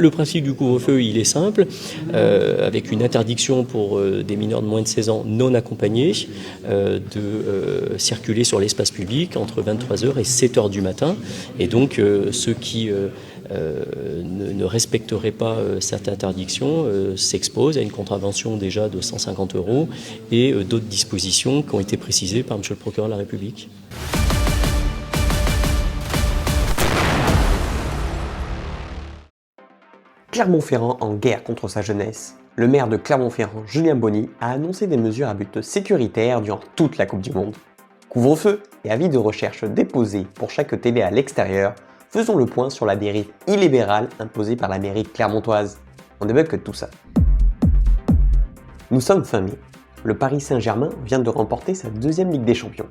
Le principe du couvre-feu, il est simple, avec une interdiction pour des mineurs de moins de 16 ans non accompagnés de circuler sur l'espace public entre 23h et 7h du matin. Et donc ceux qui ne respecteraient pas cette interdiction s'exposent à une contravention déjà de 150 € et d'autres dispositions qui ont été précisées par M. le procureur de la République. Clermont-Ferrand en guerre contre sa jeunesse. Le maire de Clermont-Ferrand, Julien Bonny, a annoncé des mesures à but sécuritaire durant toute la Coupe du Monde. Couvre-feu et avis de recherche déposés pour chaque télé à l'extérieur, faisons le point sur la dérive illibérale imposée par la mairie clermontoise. On débunk tout ça. Nous sommes fin mai. Le Paris Saint-Germain vient de remporter sa deuxième Ligue des Champions.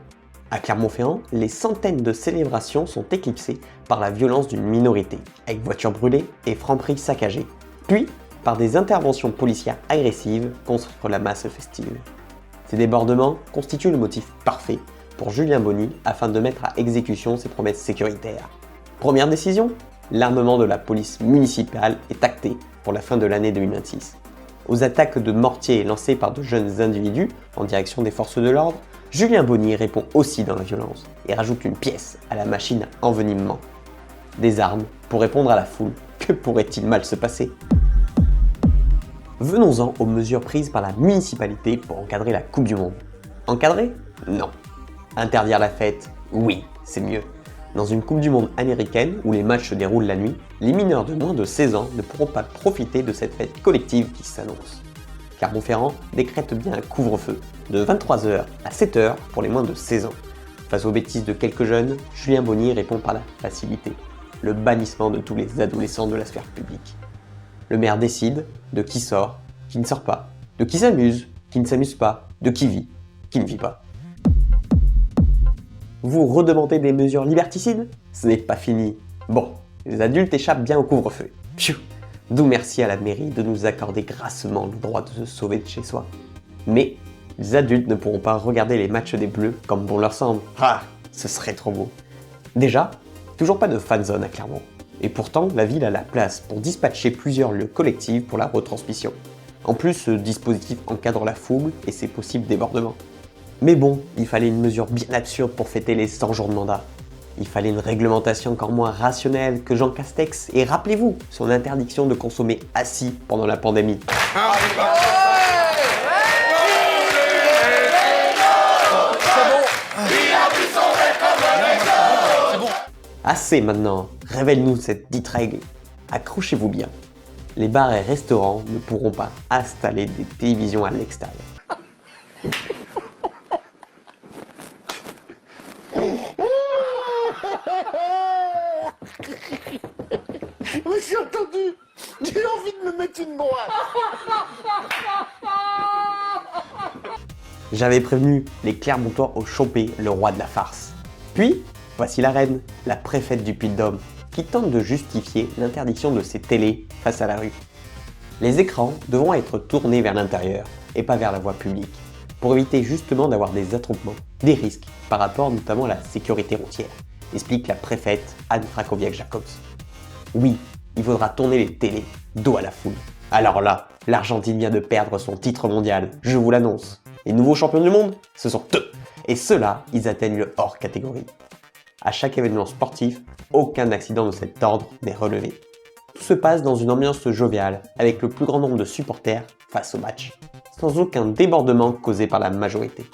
À Clermont-Ferrand, les centaines de célébrations sont éclipsées par la violence d'une minorité, avec voitures brûlées et francs-prix saccagés, puis par des interventions policières agressives contre la masse festive. Ces débordements constituent le motif parfait pour Julien Bonny afin de mettre à exécution ses promesses sécuritaires. Première décision, l'armement de la police municipale est acté pour la fin de l'année 2026. Aux attaques de mortiers lancées par de jeunes individus en direction des forces de l'ordre, Julien Bonny répond aussi dans la violence et rajoute une pièce à la machine à envenimement. Des armes pour répondre à la foule, que pourrait-il mal se passer? Venons-en aux mesures prises par la municipalité pour encadrer la Coupe du Monde. Encadrer? Non. Interdire la fête? Oui, c'est mieux. Dans une Coupe du Monde américaine où les matchs se déroulent la nuit, les mineurs de moins de 16 ans ne pourront pas profiter de cette fête collective qui s'annonce. Clermont-Ferrand décrète bien un couvre-feu de 23h à 7h pour les moins de 16 ans. Face aux bêtises de quelques jeunes, Julien Bonny répond par la facilité, le bannissement de tous les adolescents de la sphère publique. Le maire décide de qui sort, qui ne sort pas, de qui s'amuse, qui ne s'amuse pas, de qui vit, qui ne vit pas. Vous redemandez des mesures liberticides? Ce n'est pas fini. Bon, les adultes échappent bien au couvre-feu. Pfiou! D'où merci à la mairie de nous accorder grassement le droit de se sauver de chez soi. Mais les adultes ne pourront pas regarder les matchs des Bleus comme bon leur semble. Ah, ce serait trop beau. Déjà, toujours pas de fanzone à Clermont. Et pourtant, la ville a la place pour dispatcher plusieurs lieux collectifs pour la retransmission. En plus, ce dispositif encadre la foule et ses possibles débordements. Mais bon, il fallait une mesure bien absurde pour fêter les 100 jours de mandat. Il fallait une réglementation encore moins rationnelle que Jean Castex et rappelez-vous son interdiction de consommer assis pendant la pandémie. Assez maintenant, révèle-nous cette dite règle. Accrochez-vous bien. Les bars et restaurants ne pourront pas installer des télévisions à l'extérieur. Je me suis entendu. J'ai envie de me mettre une droite. J'avais prévenu, les Clermontois ont chopé le roi de la farce. Puis, voici la reine, la préfète du Puy-de-Dôme, qui tente de justifier l'interdiction de ses télés face à la rue. Les écrans devront être tournés vers l'intérieur et pas vers la voie publique, pour éviter justement d'avoir des attroupements, des risques par rapport notamment à la sécurité routière, explique la préfète Anne Frakowiak-Jacobs. Oui, il faudra tourner les télés, dos à la foule. Alors là, l'Argentine vient de perdre son titre mondial, je vous l'annonce. Les nouveaux champions du monde, ce sont eux. Et ceux-là, ils atteignent le hors catégorie. À chaque événement sportif, aucun accident de cet ordre n'est relevé. Tout se passe dans une ambiance joviale, avec le plus grand nombre de supporters face au match, sans aucun débordement causé par la majorité.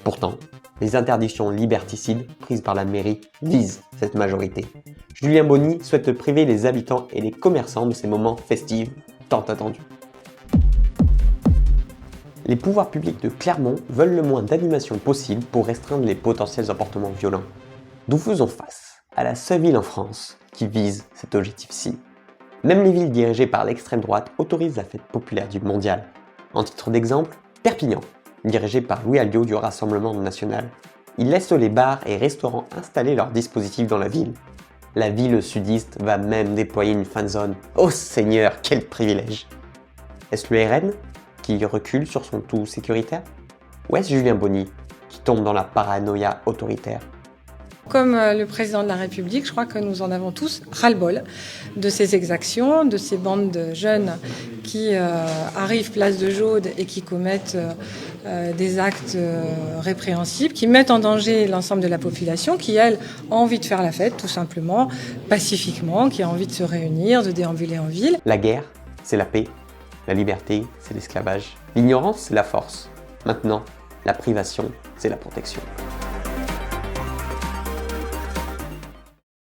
Pourtant, les interdictions liberticides prises par la mairie visent cette majorité. Julien Bonny souhaite priver les habitants et les commerçants de ces moments festifs tant attendus. Les pouvoirs publics de Clermont veulent le moins d'animation possible pour restreindre les potentiels emportements violents. Nous faisons face à la seule ville en France qui vise cet objectif-ci. Même les villes dirigées par l'extrême droite autorisent la fête populaire du mondial. En titre d'exemple, Perpignan, dirigé par Louis Alliot du Rassemblement national. Il laisse les bars et restaurants installer leurs dispositifs dans la ville. La ville sudiste va même déployer une fanzone. Oh Seigneur, quel privilège! Est-ce le RN qui recule sur son tout sécuritaire? Ou est-ce Julien Bonny qui tombe dans la paranoïa autoritaire? Comme le président de la République, je crois que nous en avons tous ras-le-bol de ces exactions, de ces bandes de jeunes qui arrivent place de Jaude et qui commettent des actes répréhensibles, qui mettent en danger l'ensemble de la population, qui, elle, a envie de faire la fête, tout simplement, pacifiquement, qui a envie de se réunir, de déambuler en ville. La guerre, c'est la paix. La liberté, c'est l'esclavage. L'ignorance, c'est la force. Maintenant, la privation, c'est la protection.